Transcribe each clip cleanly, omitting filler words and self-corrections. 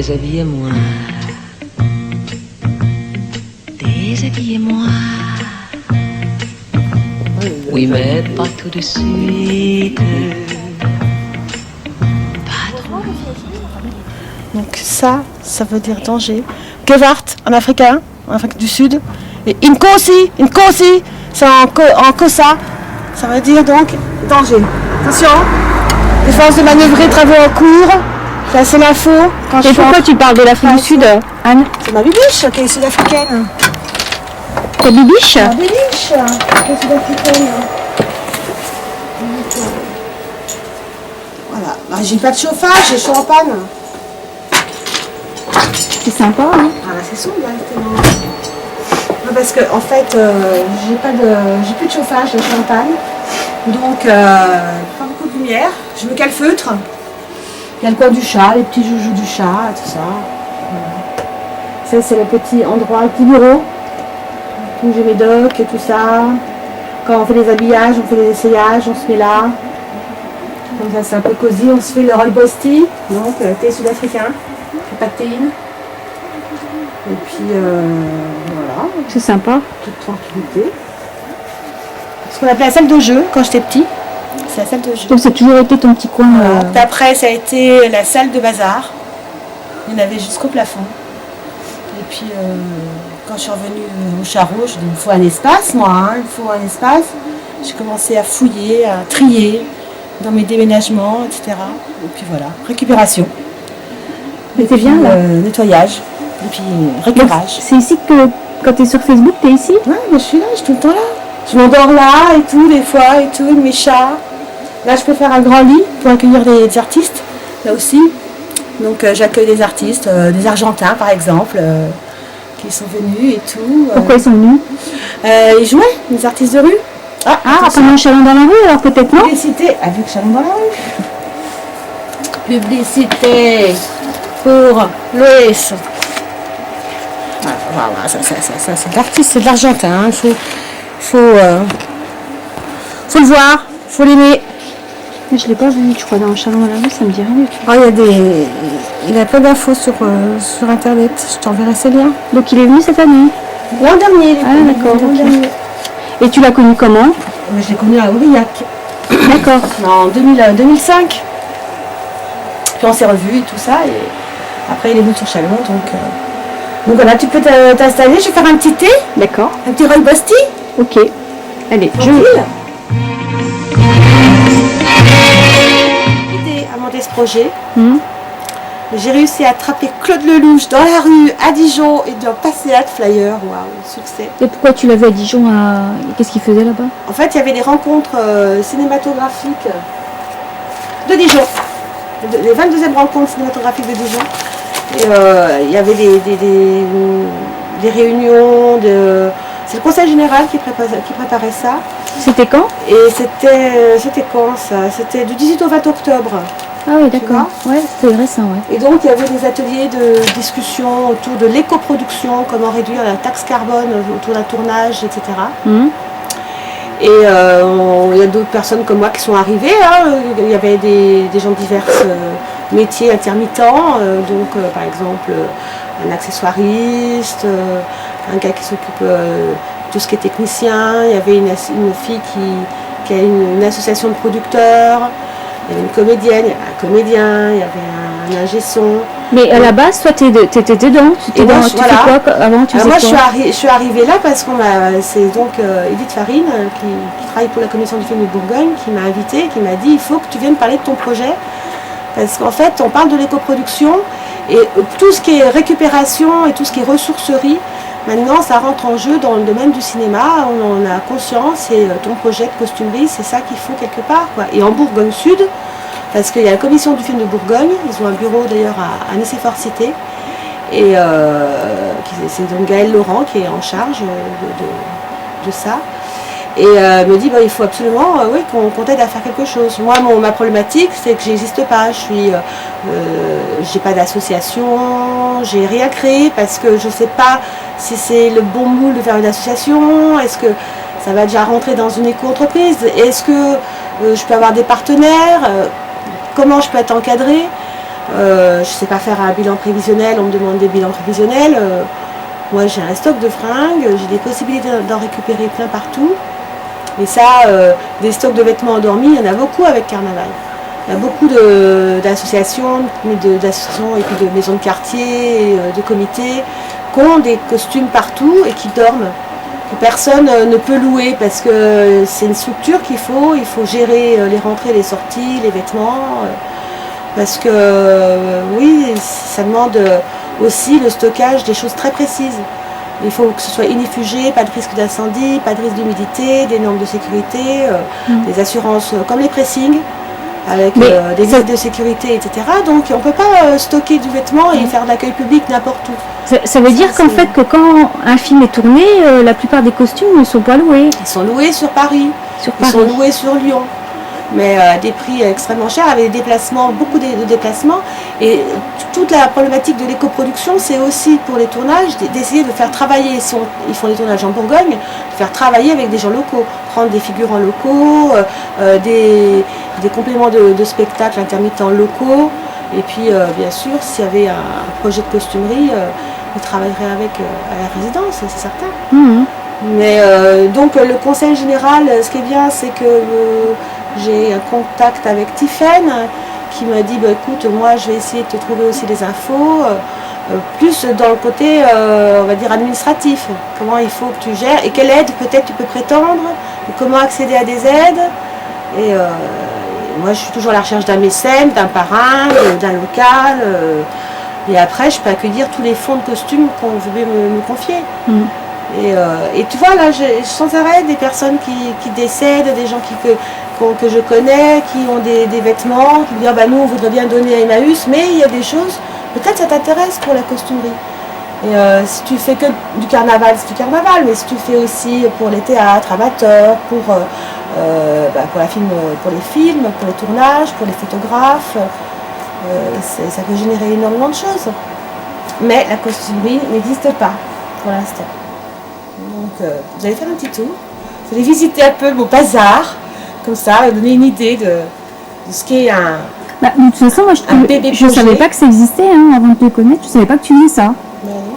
Déshabillez-moi. Déshabillez-moi. Oui, mais pas tout de suite. Donc ça veut dire danger. Gewalt en africain, en Afrique du Sud. Et Inkosi, c'est en Kosa, ça veut dire donc danger. Attention, défense de manœuvrer, travaux en cours. Ça c'est l'info. Et pourquoi tu parles de l'Afrique du Sud, Anne? C'est ma bibiche qui est sud-africaine. Ta bibiche? Ma bibiche qui est sud-africaine. Voilà, bah, j'ai pas de chauffage, je suis en panne. C'est sympa, hein? Ah là, c'est sombre, directement. Non, parce que en fait, j'ai plus de chauffage, je suis en panne. Donc, pas beaucoup de lumière. Je me calfeutre. Il y a le coin du chat, les petits joujoux du chat, tout ça. Voilà. Ça, c'est le petit endroit, le petit bureau. Où j'ai mes docs et tout ça. Quand on fait des habillages, on fait des essayages, on se met là. Comme ça, c'est un peu cosy. On se fait le rooibos tea, donc thé sud-africain, pas de théine. Et puis voilà. C'est sympa. Toute tranquillité. Ce qu'on appelait la salle de jeu quand j'étais petit. C'est la salle de jeu. Donc ça a toujours été ton petit coin. Voilà. Après, ça a été la salle de bazar. Il y en avait jusqu'au plafond. Et puis, quand je suis revenue au Charot, je dis il me faut un espace, moi. Hein, il me faut un espace. J'ai commencé à fouiller, à trier dans mes déménagements, etc. Et puis voilà, récupération. C'était bien là. Nettoyage. Et puis récupérage. C'est ici que quand tu es sur Facebook, tu es ici? Ouais, mais je suis là, je suis tout le temps là. Je m'endors là et tout, des fois, et tout, avec mes chats. Là, je peux faire un grand lit pour accueillir des artistes, là aussi. Donc, j'accueille des artistes, des Argentins, par exemple, qui sont venus et tout. Pourquoi ils sont venus? Ils jouaient, des artistes de rue. Ah, pendant Chalon dans la rue, alors peut-être non? Publicité, avec Chalon dans la rue. Publicité pour Loïs. Voilà, ça c'est de l'artiste, c'est de l'Argentin. Il faut le voir, il faut l'aimer. Mais je ne l'ai pas vu, je crois, dans Chalon dans la rue, ça me dit rien du tout. Ah, il y a plein d'infos sur internet, je t'enverrai ces liens. Donc il est venu cette année? L'an dernier. Ah d'accord, ok. Et tu l'as connu comment? Je l'ai connu à Aurillac. D'accord. En 2005. Puis on s'est revus et tout ça. Et après il est venu sur Chalon, donc voilà, tu peux t'installer, je vais faire un petit thé. D'accord. Un petit rooibos tea. Ok. Allez, Tranquille. J'ai aidé à monter ce projet. J'ai réussi à attraper Claude Lelouch dans la rue à Dijon et de passer à flyer. Waouh, succès. Et pourquoi tu l'as vu à Dijon? Qu'est-ce qu'il faisait là-bas? En fait, il y avait des rencontres cinématographiques de Dijon. Les 22e rencontres cinématographiques de Dijon. Et il y avait des réunions de... C'est le conseil général qui préparait ça. C'était quand? Et c'était quand ça? C'était du 18 au 20 octobre. Ah oui, d'accord. Ouais, c'était récent, ouais. Et donc il y avait des ateliers de discussion autour de l'éco-production, comment réduire la taxe carbone autour d'un tournage, etc. Et il y a d'autres personnes comme moi qui sont arrivées. Hein. Il y avait des gens de divers métiers intermittents. Par exemple, un accessoiriste, un gars qui s'occupe de tout ce qui est technicien. Il y avait une fille qui a une association de producteurs. Il y avait une comédienne, il y avait un comédien, il y avait un ingé son. Mais à la base, toi, tu étais dedans. Tu Moi, fais quoi avant? Je suis arrivée là parce que c'est donc Edith Farine qui travaille pour la commission du film de Bourgogne qui m'a invitée, qui m'a dit il faut que tu viennes parler de ton projet. Parce qu'en fait, on parle de l'éco-production et tout ce qui est récupération et tout ce qui est ressourcerie, maintenant, ça rentre en jeu dans le domaine du cinéma. On en a conscience et ton projet de costumerie, c'est ça qu'il faut quelque part, quoi. Et en Bourgogne Sud, parce qu'il y a la commission du film de Bourgogne, ils ont un bureau d'ailleurs à Nicéphore-Cité, et c'est donc Gaëlle Laurent qui est en charge de ça. Et me dit il faut absolument qu'on t'aide à faire quelque chose. Moi, ma problématique, c'est que j'existe pas. J'ai pas d'association, j'ai rien créé parce que je sais pas si c'est le bon moule de faire une association. Est-ce que ça va déjà rentrer dans une éco-entreprise? Est-ce que je peux avoir des partenaires? Comment je peux être encadrée? Je ne sais pas faire un bilan prévisionnel, on me demande des bilans prévisionnels. Moi j'ai un stock de fringues, j'ai des possibilités d'en récupérer plein partout. Et ça, des stocks de vêtements endormis, il y en a beaucoup avec Carnaval. Il y a beaucoup d'associations, d'associations et puis de maisons de quartier, de comités, qui ont des costumes partout et qui dorment. Que personne ne peut louer parce que c'est une structure il faut gérer les rentrées, les sorties, les vêtements. Parce que oui, ça demande aussi le stockage des choses très précises. Il faut que ce soit inifugé, pas de risque d'incendie, pas de risque d'humidité, des normes de sécurité, des assurances comme les pressings, avec des listes de sécurité, etc. Donc on ne peut pas stocker du vêtement et faire de l'accueil public n'importe où. Ça veut dire qu'en fait, que quand un film est tourné, la plupart des costumes ne sont pas loués. Ils sont loués sur Paris, ils sont loués sur Lyon. Mais à des prix extrêmement chers, avec des déplacements, beaucoup de déplacements. Et toute la problématique de l'éco-production, c'est aussi pour les tournages d'essayer de faire travailler, ils font des tournages en Bourgogne, de faire travailler avec des gens locaux, prendre des figurants locaux, des compléments de spectacles intermittents locaux. Et puis bien sûr, s'il y avait un projet de costumerie, ils travailleraient avec à la résidence, c'est certain. Mmh. Mais donc le conseil général, ce qui est bien, c'est que j'ai un contact avec Tiffaine qui m'a dit écoute, moi je vais essayer de te trouver aussi des infos, plus dans le côté on va dire administratif, comment il faut que tu gères et quelle aide peut-être tu peux prétendre, comment accéder à des aides. Et moi je suis toujours à la recherche d'un mécène, d'un parrain, d'un local, et après je peux accueillir tous les fonds de costumes qu'on veut me confier. Et tu vois là, j'ai sans arrêt des personnes qui décèdent, des gens que je connais, qui ont des vêtements, qui me disent nous on voudrait bien donner à Emmaüs, mais il y a des choses, peut-être ça t'intéresse pour la costumerie. Et si tu fais que du carnaval, c'est du carnaval, mais si tu fais aussi pour les théâtres amateurs, pour les films, pour les tournages, pour les photographes, ça peut générer énormément de choses. Mais la costumerie n'existe pas pour l'instant. Donc vous allez faire un petit tour, vous allez visiter un peu mon bazar, comme ça, donner une idée de ce qu'est un de toute façon, moi je ne savais pas que ça existait avant de te connaître, je ne savais pas que tu faisais ça. Non.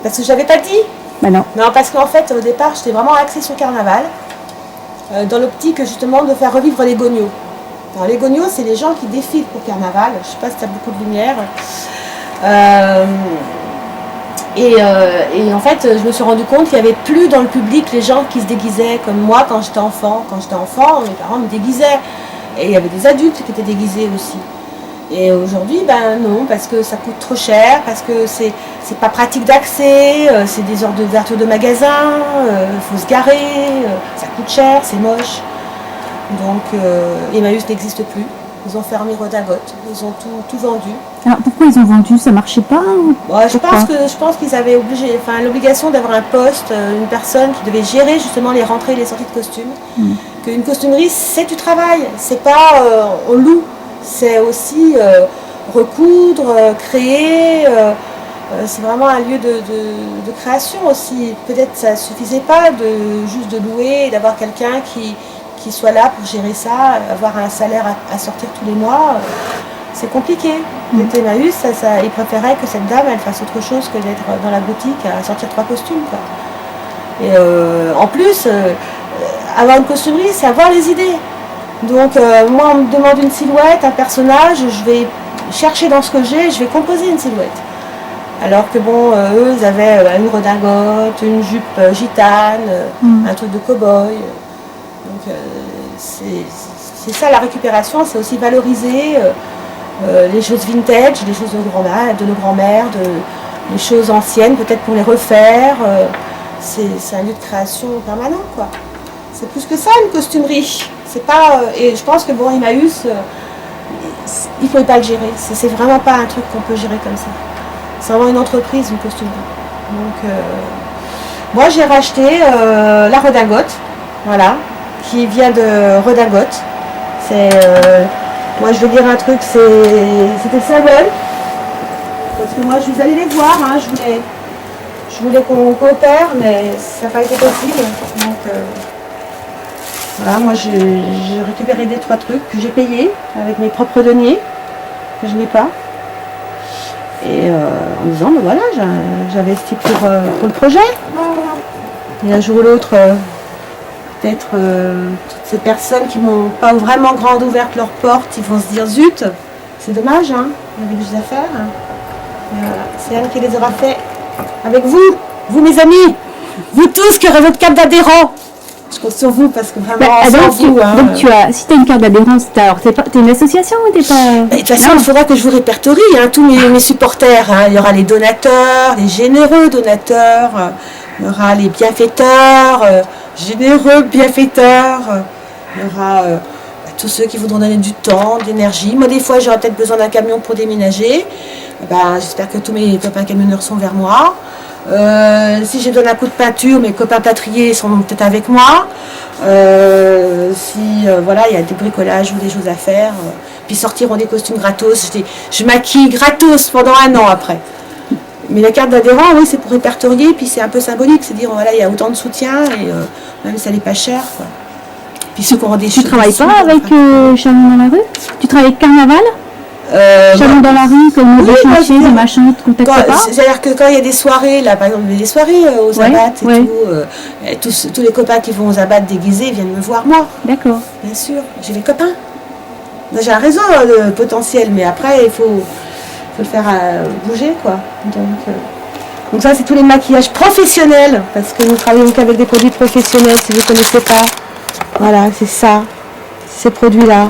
Parce que je n'avais pas dit. Non. Non, parce qu'en fait, au départ, j'étais vraiment axée sur Carnaval, dans l'optique justement de faire revivre les gognos. Alors, les gognos, c'est les gens qui défilent pour Carnaval, je ne sais pas si tu as beaucoup de lumière. Et en fait, je me suis rendu compte qu'il n'y avait plus dans le public les gens qui se déguisaient comme moi quand j'étais enfant. Quand j'étais enfant, mes parents me déguisaient. Et il y avait des adultes qui étaient déguisés aussi. Et aujourd'hui, non, parce que ça coûte trop cher, parce que c'est pas pratique d'accès, c'est des heures d'ouverture de magasins, il faut se garer, ça coûte cher, c'est moche. Donc Emmaüs n'existe plus. Ils ont fermé Redingote, ils ont tout vendu. Alors pourquoi ils ont vendu? Ça marchait pas je pense qu'ils avaient l'obligation d'avoir un poste, une personne qui devait gérer justement les rentrées et les sorties de costumes. Qu'une costumerie, c'est du travail, c'est pas on loue, c'est aussi recoudre, créer. C'est vraiment un lieu de création aussi. Peut-être ça ne suffisait pas juste de louer et d'avoir quelqu'un qui soit là pour gérer ça, avoir un salaire à sortir tous les mois, c'est compliqué. Les Emmaüs, ils préféraient que cette dame elle fasse autre chose que d'être dans la boutique à sortir 3 costumes. Quoi. Et en plus, avoir une costumerie, c'est avoir les idées. Donc moi, on me demande une silhouette, un personnage, je vais chercher dans ce que j'ai, je vais composer une silhouette. Alors que eux, ils avaient une redingote, une jupe gitane, un truc de cow-boy. Donc c'est ça la récupération, c'est aussi valoriser les choses vintage, les choses de nos grands-mères, les choses anciennes, peut-être pour les refaire. C'est un lieu de création permanent, quoi. C'est plus que ça une costumerie. C'est pas et je pense que Emmaüs, il ne faut pas le gérer. C'est vraiment pas un truc qu'on peut gérer comme ça. C'est vraiment une entreprise, une costumerie. Donc moi j'ai racheté la redingote, voilà, qui vient de Redingote. C'est moi je veux dire un truc, c'était le symbole. Parce que moi je suis allée les voir, je voulais qu'on coopère, mais ça n'a pas été possible. Donc voilà, moi j'ai récupéré 2-3 trucs que j'ai payés avec mes propres deniers, que je n'ai pas. Et en disant, ben voilà, j'investis pour le projet. Et un jour ou l'autre, peut-être toutes ces personnes qui n'ont pas vraiment grande ouverte leurs portes, ils vont se dire, zut, c'est dommage, hein, il y avait des choses à faire. Hein. Et voilà, c'est Anne qui les aura fait avec vous mes amis, vous tous qui aurez votre carte d'adhérent. Je compte sur vous parce que vraiment, donc tu as, si tu as une carte d'adhérence, alors t'es une association ou t'es pas... De toute façon, il faudra que je vous répertorie, hein, tous mes supporters. Hein. Il y aura les donateurs, les généreux donateurs, il y aura les bienfaiteurs, généreux bienfaiteurs, il y aura tous ceux qui voudront donner du temps, de l'énergie. Moi, des fois, j'aurai peut-être besoin d'un camion pour déménager. J'espère que tous mes copains camionneurs sont vers moi. Si j'ai besoin d'un coup de peinture, mes copains plâtriers sont peut-être avec moi. Voilà, il y a des bricolages ou des choses à faire. Puis sortiront des costumes gratos. Je maquille gratos pendant 1 an après. Mais la carte d'adhérent, oui, c'est pour répertorier. Puis c'est un peu symbolique, c'est dire voilà, il y a autant de soutien et même ça n'est pas cher. Quoi. Puis ceux qui auront des Tu travailles pas avec Chalon dans la rue? Tu travailles avec Carnaval? Chalon dans la rue, comme des chantiers, des machins, tu ne contactes pas? C'est-à-dire que quand il y a des soirées, là par exemple, il y a des soirées aux abattes et tout, tous les copains qui vont aux abattes déguisés viennent me voir moi. D'accord. Bien sûr, j'ai des copains. J'ai un réseau potentiel, mais après il faut le faire bouger quoi. Donc ça c'est tous les maquillages professionnels, parce que nous travaillons qu'avec des produits professionnels, si vous ne connaissez pas. Voilà, c'est ça. Ces produits-là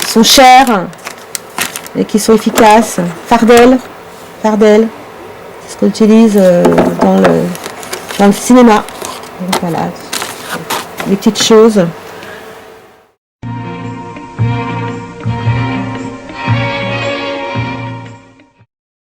sont chers et qui sont efficaces. Fardel, c'est ce qu'on utilise dans le cinéma. Donc voilà, des petites choses.